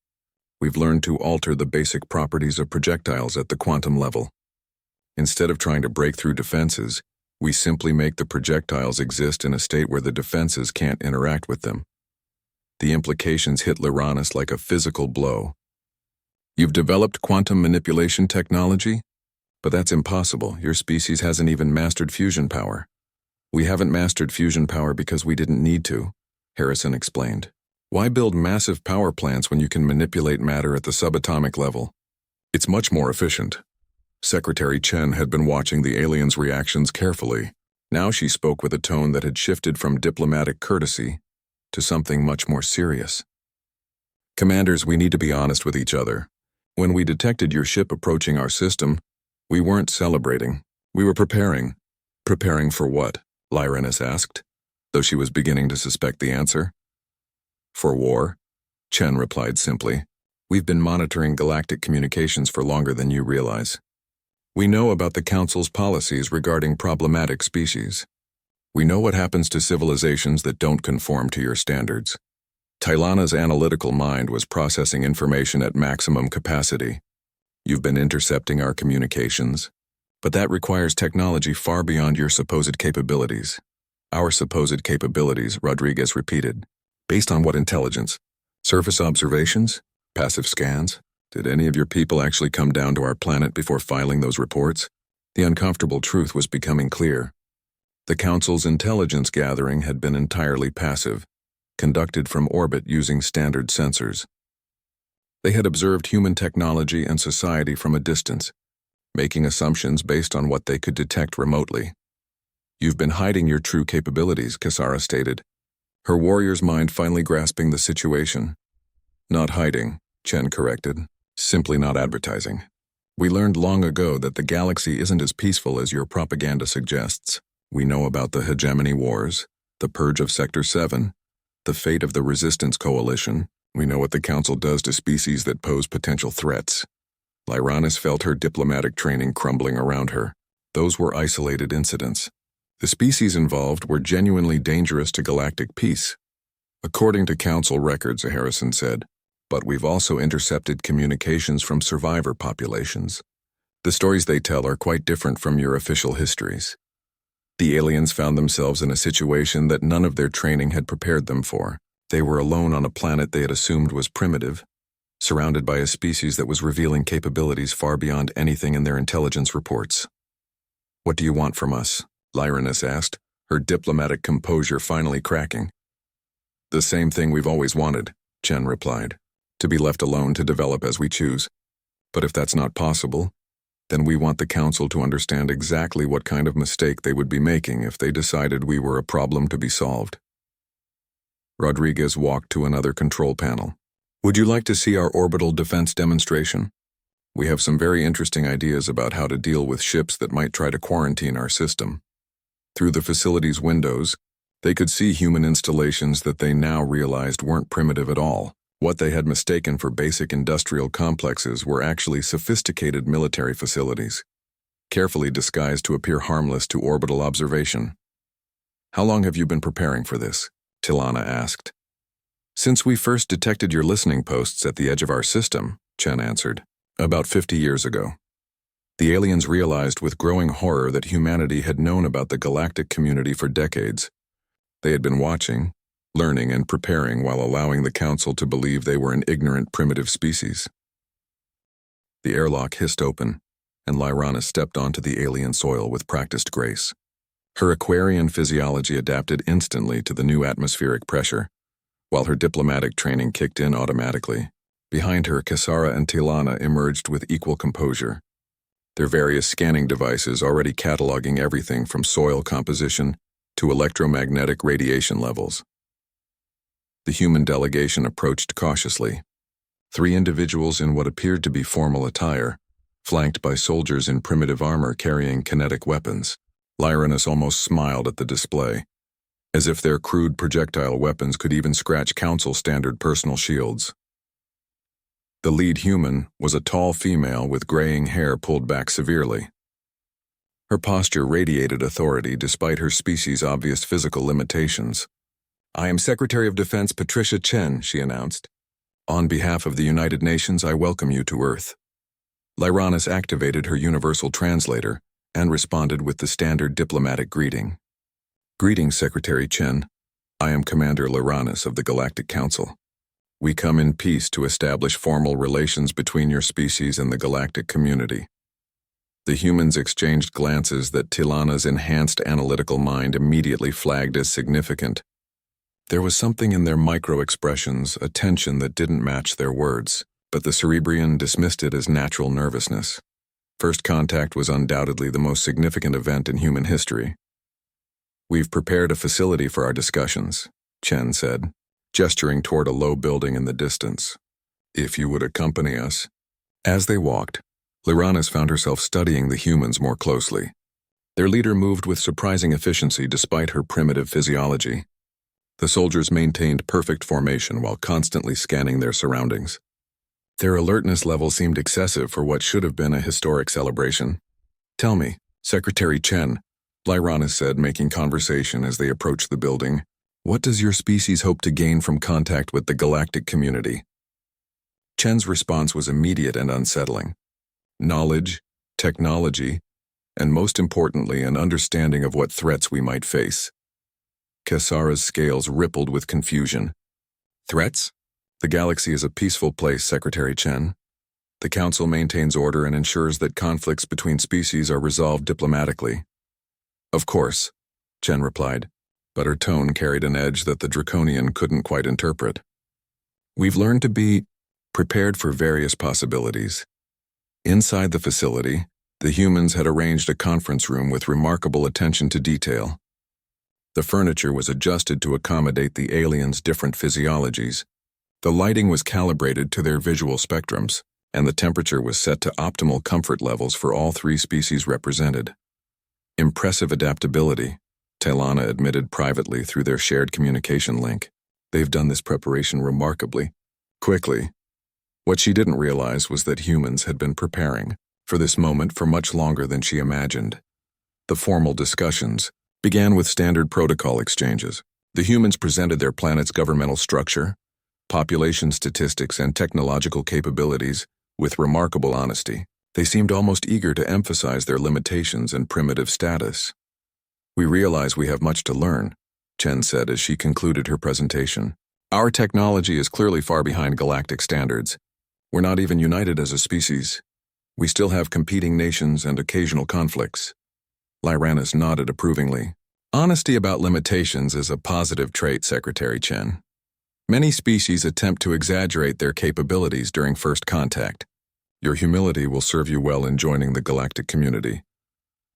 We've learned to alter the basic properties of projectiles at the quantum level. Instead of trying to break through defenses, we simply make the projectiles exist in a state where the defenses can't interact with them. The implications hit Lyranis like a physical blow. You've developed quantum manipulation technology? But that's impossible. Your species hasn't even mastered fusion power. We haven't mastered fusion power because we didn't need to, Harrison explained. Why build massive power plants when you can manipulate matter at the subatomic level? It's much more efficient. Secretary Chen had been watching the aliens' reactions carefully. Now she spoke with a tone that had shifted from diplomatic courtesy to something much more serious. Commanders, we need to be honest with each other. When we detected your ship approaching our system, we weren't celebrating. We were preparing. Preparing for what? Lyranis asked, though she was beginning to suspect the answer. For war, Chen replied simply. We've been monitoring galactic communications for longer than you realize. We know about the Council's policies regarding problematic species. We know what happens to civilizations that don't conform to your standards. Tilana's analytical mind was processing information at maximum capacity. You've been intercepting our communications, but that requires technology far beyond your supposed capabilities. Our supposed capabilities, Rodriguez repeated. Based on what intelligence? Surface observations? Passive scans? Did any of your people actually come down to our planet before filing those reports? The uncomfortable truth was becoming clear. The Council's intelligence gathering had been entirely passive, conducted from orbit using standard sensors. They had observed human technology and society from a distance, making assumptions based on what they could detect remotely. You've been hiding your true capabilities, Cassara stated, her warrior's mind finally grasping the situation. Not hiding, Chen corrected, simply not advertising. We learned long ago that the galaxy isn't as peaceful as your propaganda suggests. We know about the hegemony wars, the purge of Sector 7, the fate of the Resistance Coalition. We know what the Council does to species that pose potential threats. Lyranis felt her diplomatic training crumbling around her. Those were isolated incidents. The species involved were genuinely dangerous to galactic peace. According to Council records, Harrison said, but we've also intercepted communications from survivor populations. The stories they tell are quite different from your official histories. The aliens found themselves in a situation that none of their training had prepared them for. They were alone on a planet they had assumed was primitive, surrounded by a species that was revealing capabilities far beyond anything in their intelligence reports. What do you want from us? Lyranis asked, her diplomatic composure finally cracking. The same thing we've always wanted, Chen replied, to be left alone to develop as we choose. But if that's not possible, then we want the Council to understand exactly what kind of mistake they would be making if they decided we were a problem to be solved. Rodriguez walked to another control panel. Would you like to see our orbital defense demonstration? We have some very interesting ideas about how to deal with ships that might try to quarantine our system. Through the facility's windows, they could see human installations that they now realized weren't primitive at all. What they had mistaken for basic industrial complexes were actually sophisticated military facilities, carefully disguised to appear harmless to orbital observation. How long have you been preparing for this? Tilana asked. Since we first detected your listening posts at the edge of our system, Chen answered, about 50 years ago. The aliens realized with growing horror that humanity had known about the galactic community for decades. They had been watching, learning, and preparing while allowing the Council to believe they were an ignorant primitive species. The airlock hissed open, and Lyranis stepped onto the alien soil with practiced grace. Her Aquarian physiology adapted instantly to the new atmospheric pressure, while her diplomatic training kicked in automatically. Behind her, Cassara and Tilana emerged with equal composure, their various scanning devices already cataloging everything from soil composition to electromagnetic radiation levels. The human delegation approached cautiously. 3 individuals in what appeared to be formal attire, flanked by soldiers in primitive armor carrying kinetic weapons. Lyranis almost smiled at the display, as if their crude projectile weapons could even scratch Council standard personal shields. The lead human was a tall female with graying hair pulled back severely. Her posture radiated authority despite her species' obvious physical limitations. I am Secretary of Defense Patricia Chen, she announced. On behalf of the United Nations, I welcome you to Earth. Lyranis activated her universal translator and responded with the standard diplomatic greeting. Greetings, Secretary Chen. I am Commander Lyranis of the Galactic Council. We come in peace to establish formal relations between your species and the galactic community. The humans exchanged glances that Tilana's enhanced analytical mind immediately flagged as significant. There was something in their micro-expressions, a tension that didn't match their words, but the Cerebrian dismissed it as natural nervousness. First contact was undoubtedly the most significant event in human history. We've prepared a facility for our discussions, Chen said, gesturing toward a low building in the distance. If you would accompany us. As they walked, Lyranis found herself studying the humans more closely. Their leader moved with surprising efficiency despite her primitive physiology. The soldiers maintained perfect formation while constantly scanning their surroundings. Their alertness level seemed excessive for what should have been a historic celebration. Tell me, Secretary Chen, Lyranis said, making conversation as they approached the building, what does your species hope to gain from contact with the galactic community? Chen's response was immediate and unsettling. knowledge, technology, and most importantly, an understanding of what threats we might face. Kesara's scales rippled with confusion. Threats? The galaxy is a peaceful place, Secretary Chen. The Council maintains order and ensures that conflicts between species are resolved diplomatically. Of course, Chen replied, but her tone carried an edge that the Draconian couldn't quite interpret. We've learned to be prepared for various possibilities. Inside the facility, the humans had arranged a conference room with remarkable attention to detail. The furniture was adjusted to accommodate the aliens' different physiologies. The lighting was calibrated to their visual spectrums, and the temperature was set to optimal comfort levels for all three species represented. Impressive adaptability, Tailana admitted privately through their shared communication link. They've done this preparation remarkably quickly. What she didn't realize was that humans had been preparing for this moment for much longer than she imagined. The formal discussions began with standard protocol exchanges. The humans presented their planet's governmental structure, population statistics, and technological capabilities with remarkable honesty. They seemed almost eager to emphasize their limitations and primitive status. We realize we have much to learn, Chen said as she concluded her presentation. Our technology is clearly far behind galactic standards. We're not even united as a species. We still have competing nations and occasional conflicts. Lyranus nodded approvingly. Honesty about limitations is a positive trait, Secretary Chen. Many species attempt to exaggerate their capabilities during first contact. Your humility will serve you well in joining the galactic community.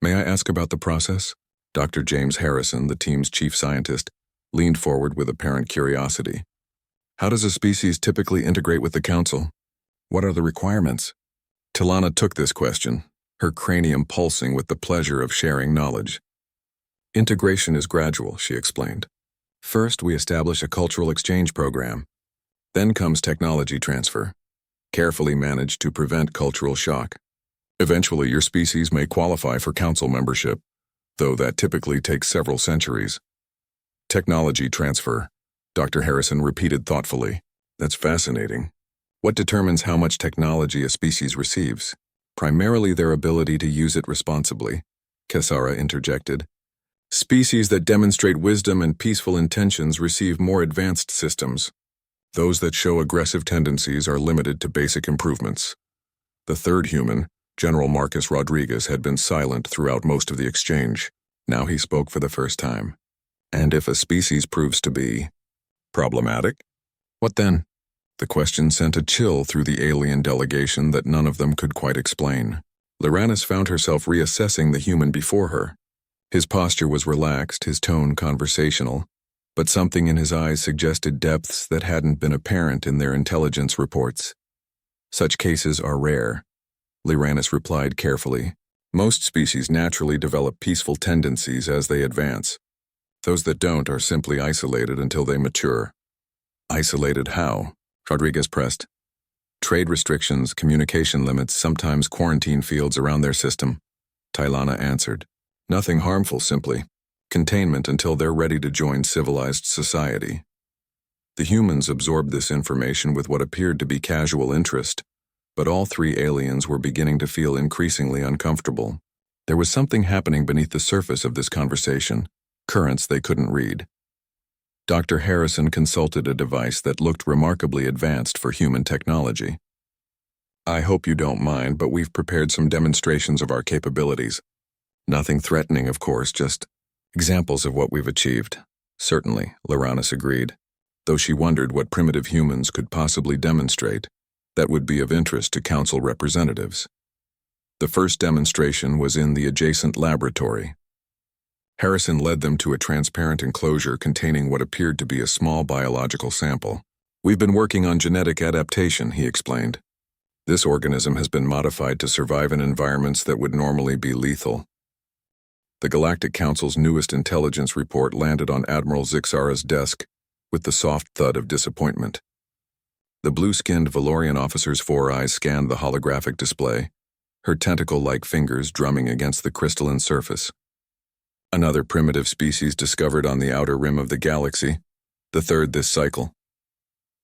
May I ask about the process? Dr. James Harrison, the team's chief scientist, leaned forward with apparent curiosity. How does a species typically integrate with the Council? What are the requirements? Tailana took this question, her cranium pulsing with the pleasure of sharing knowledge. Integration is gradual, she explained. First, we establish a cultural exchange program. Then comes technology transfer, carefully managed to prevent cultural shock. Eventually, your species may qualify for Council membership, though that typically takes several centuries. Technology transfer, Dr. Harrison repeated thoughtfully. That's fascinating. What determines how much technology a species receives? Primarily their ability to use it responsibly, Kesara interjected. Species that demonstrate wisdom and peaceful intentions receive more advanced systems. Those that show aggressive tendencies are limited to basic improvements. The third human, General Marcus Rodriguez, had been silent throughout most of the exchange. Now he spoke for the first time. And if a species proves to be problematic? What then? The question sent a chill through the alien delegation that none of them could quite explain. Lyranus found herself reassessing the human before her. His posture was relaxed, his tone conversational, but something in his eyes suggested depths that hadn't been apparent in their intelligence reports. Such cases are rare, Lyranus replied carefully. Most species naturally develop peaceful tendencies as they advance. Those that don't are simply isolated until they mature. Isolated how? Rodriguez pressed. Trade restrictions, communication limits, sometimes quarantine fields around their system, Tailana answered. Nothing harmful, simply containment until they're ready to join civilized society. The humans absorbed this information with what appeared to be casual interest, but all three aliens were beginning to feel increasingly uncomfortable. There was something happening beneath the surface of this conversation, currents they couldn't read. Dr. Harrison consulted a device that looked remarkably advanced for human technology. I hope you don't mind, but we've prepared some demonstrations of our capabilities. Nothing threatening, of course, just examples of what we've achieved. Certainly, Lyranus agreed, though she wondered what primitive humans could possibly demonstrate that would be of interest to Council representatives. The first demonstration was in the adjacent laboratory. Harrison led them to a transparent enclosure containing what appeared to be a small biological sample. We've been working on genetic adaptation, he explained. This organism has been modified to survive in environments that would normally be lethal. The Galactic Council's newest intelligence report landed on Admiral Zixara's desk with the soft thud of disappointment. The blue-skinned Valorian officer's four eyes scanned the holographic display, her tentacle-like fingers drumming against the crystalline surface. Another primitive species discovered on the outer rim of the galaxy, the third this cycle.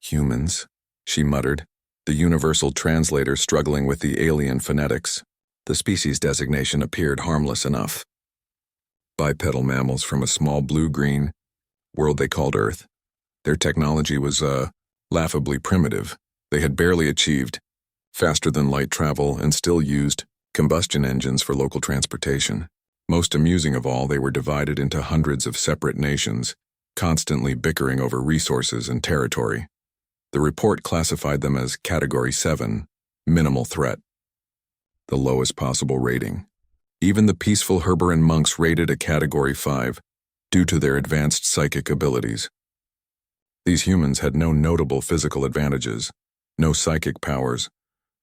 Humans, she muttered. the universal translator struggling with the alien phonetics. The species designation appeared harmless enough. Bipedal mammals from a small blue-green world they called Earth. Their technology was, laughably primitive. They had barely achieved faster-than-light travel and still used combustion engines for local transportation. Most amusing of all, they were divided into hundreds of separate nations, constantly bickering over resources and territory. The report classified them as Category 7, minimal threat, the lowest possible rating. Even the peaceful Herberan monks rated a Category 5 due to their advanced psychic abilities. These humans had no notable physical advantages, no psychic powers,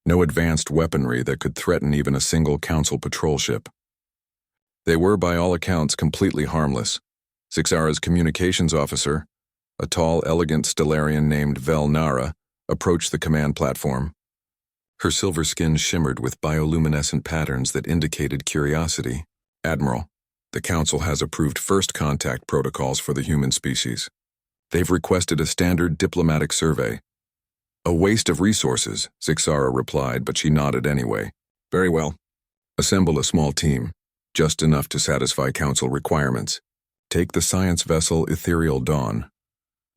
no advanced weaponry that could threaten even a single Council patrol ship. They were, by all accounts, completely harmless. Zixara's communications officer, a tall, elegant Stellarian named Vel Nara, approached the command platform. Her silver skin shimmered with bioluminescent patterns that indicated curiosity. "Admiral, the Council has approved first contact protocols for the human species. They've requested a standard diplomatic survey." "A waste of resources," Zixara replied, but she nodded anyway. "Very well. Assemble a small team, just enough to satisfy Council requirements. Take the science vessel Ethereal Dawn.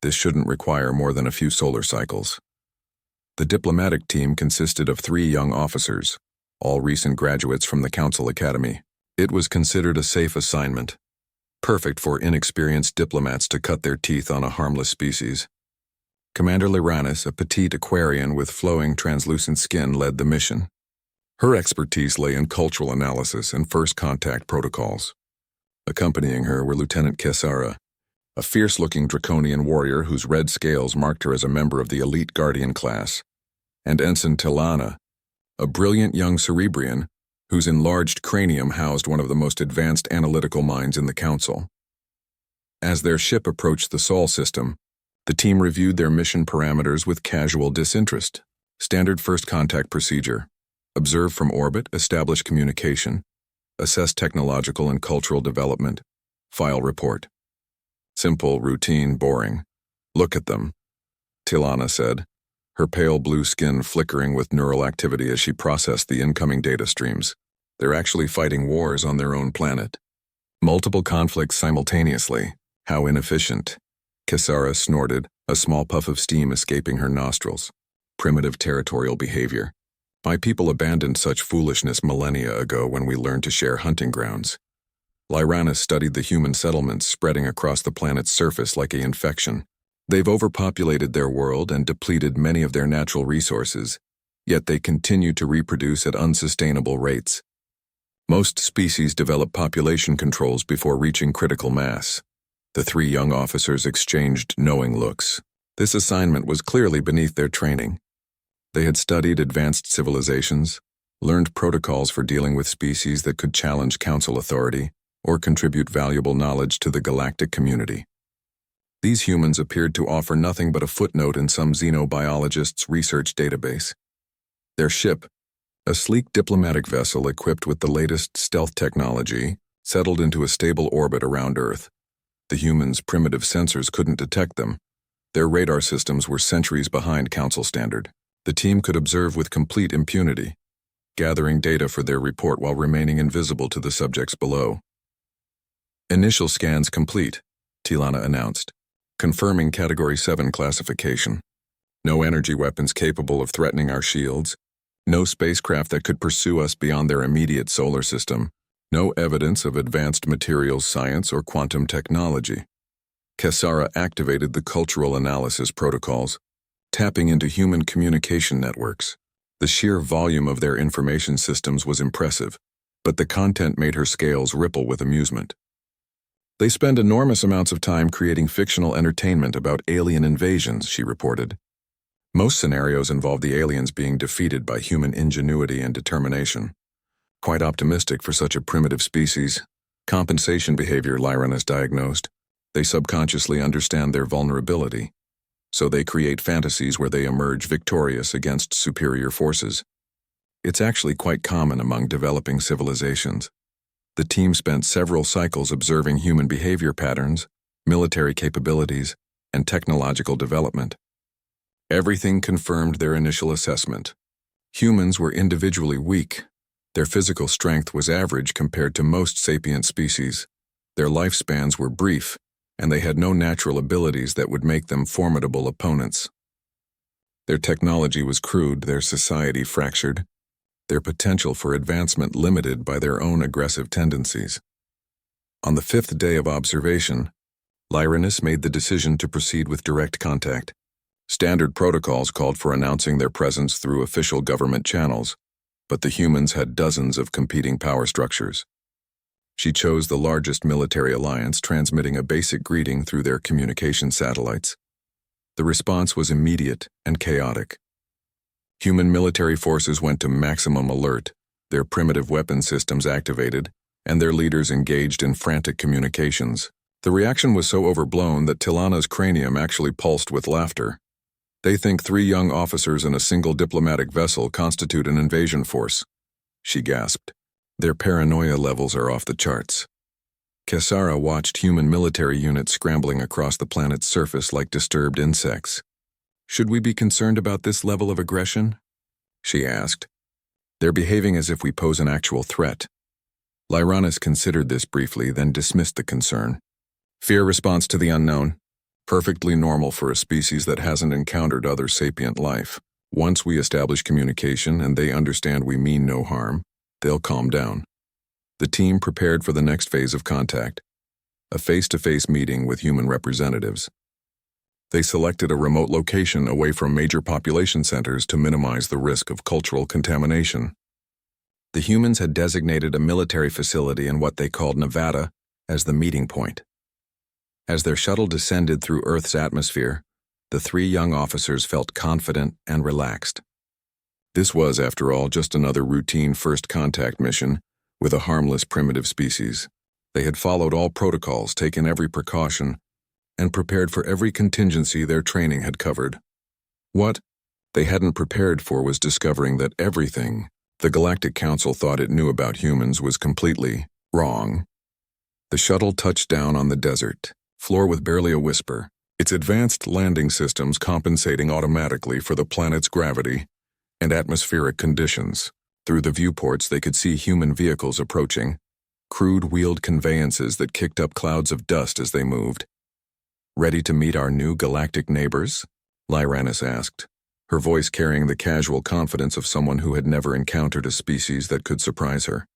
This shouldn't require more than a few solar cycles." The diplomatic team consisted of 3 young officers, all recent graduates from the Council Academy. It was considered a safe assignment, perfect for inexperienced diplomats to cut their teeth on a harmless species. Commander Lyranis, a petite Aquarian with flowing translucent skin, led the mission. Her expertise lay in cultural analysis and first contact protocols. Accompanying her were Lieutenant Kesara, a fierce-looking draconian warrior whose red scales marked her as a member of the elite Guardian class, and Ensign Tilana, a brilliant young Cerebrian whose enlarged cranium housed one of the most advanced analytical minds in the Council. As their ship approached the Sol system, the team reviewed their mission parameters with casual disinterest. Standard first contact procedure: observe from orbit, establish communication, assess technological and cultural development, file report. Simple, routine, boring. "Look at them," Tilana said, her pale blue skin flickering with neural activity as she processed the incoming data streams. "They're actually fighting wars on their own planet. Multiple conflicts simultaneously. How inefficient." Kesara snorted, a small puff of steam escaping her nostrils. "Primitive territorial behavior. My people abandoned such foolishness millennia ago when we learned to share hunting grounds." Lyranis studied the human settlements spreading across the planet's surface like an infection. They've overpopulated their world and depleted many of their natural resources, yet they continue to reproduce at unsustainable rates. Most species develop population controls before reaching critical mass. The 3 young officers exchanged knowing looks. This assignment was clearly beneath their training. They had studied advanced civilizations, learned protocols for dealing with species that could challenge Council authority or contribute valuable knowledge to the galactic community. These humans appeared to offer nothing but a footnote in some xenobiologist's research database. Their ship, a sleek diplomatic vessel equipped with the latest stealth technology, settled into a stable orbit around Earth. The humans' primitive sensors couldn't detect them. Their radar systems were centuries behind Council standard. The team could observe with complete impunity, gathering data for their report while remaining invisible to the subjects below. "Initial scans complete," Tilana announced, confirming Category 7 classification. "No energy weapons capable of threatening our shields, no spacecraft that could pursue us beyond their immediate solar system, no evidence of advanced materials science or quantum technology." Kesara activated the cultural analysis protocols, tapping into human communication networks. The sheer volume of their information systems was impressive, but the content made her scales ripple with amusement. "They spend enormous amounts of time creating fictional entertainment about alien invasions," she reported. "Most scenarios involve the aliens being defeated by human ingenuity and determination. Quite optimistic for such a primitive species. Compensation behavior," Lyranis diagnosed. "They subconsciously understand their vulnerability, so they create fantasies where they emerge victorious against superior forces. It's actually quite common among developing civilizations." The team spent several cycles observing human behavior patterns, military capabilities, and technological development. Everything confirmed their initial assessment. Humans were individually weak. Their physical strength was average compared to most sapient species. Their lifespans were brief, and they had no natural abilities that would make them formidable opponents. Their technology was crude, their society fractured, their potential for advancement limited by their own aggressive tendencies. On the 5th day of observation, Lyranus made the decision to proceed with direct contact. Standard protocols called for announcing their presence through official government channels, but the humans had dozens of competing power structures. She chose the largest military alliance, transmitting a basic greeting through their communication satellites. The response was immediate and chaotic. Human military forces went to maximum alert, their primitive weapon systems activated, and their leaders engaged in frantic communications. The reaction was so overblown that Tilana's cranium actually pulsed with laughter. They think 3 young officers in a single diplomatic vessel constitute an invasion force, she gasped. Their paranoia levels are off the charts. Kesara watched human military units scrambling across the planet's surface like disturbed insects. Should we be concerned about this level of aggression? She asked. They're behaving as if we pose an actual threat. Lyranus considered this briefly, then dismissed the concern. Fear response to the unknown. Perfectly normal for a species that hasn't encountered other sapient life. Once we establish communication and they understand we mean no harm, they'll calm down. The team prepared for the next phase of contact, a face-to-face meeting with human representatives. They selected a remote location away from major population centers to minimize the risk of cultural contamination. The humans had designated a military facility in what they called Nevada as the meeting point. As their shuttle descended through Earth's atmosphere, the 3 young officers felt confident and relaxed. This was, after all, just another routine first contact mission with a harmless primitive species. They had followed all protocols, taken every precaution, and prepared for every contingency their training had covered. What they hadn't prepared for was discovering that everything the Galactic Council thought it knew about humans was completely wrong. The shuttle touched down on the desert floor with barely a whisper, its advanced landing systems compensating automatically for the planet's gravity and atmospheric conditions. Through the viewports they could see human vehicles approaching, crude wheeled conveyances that kicked up clouds of dust as they moved. Ready to meet our new galactic neighbors? Lyranus asked, her voice carrying the casual confidence of someone who had never encountered a species that could surprise her.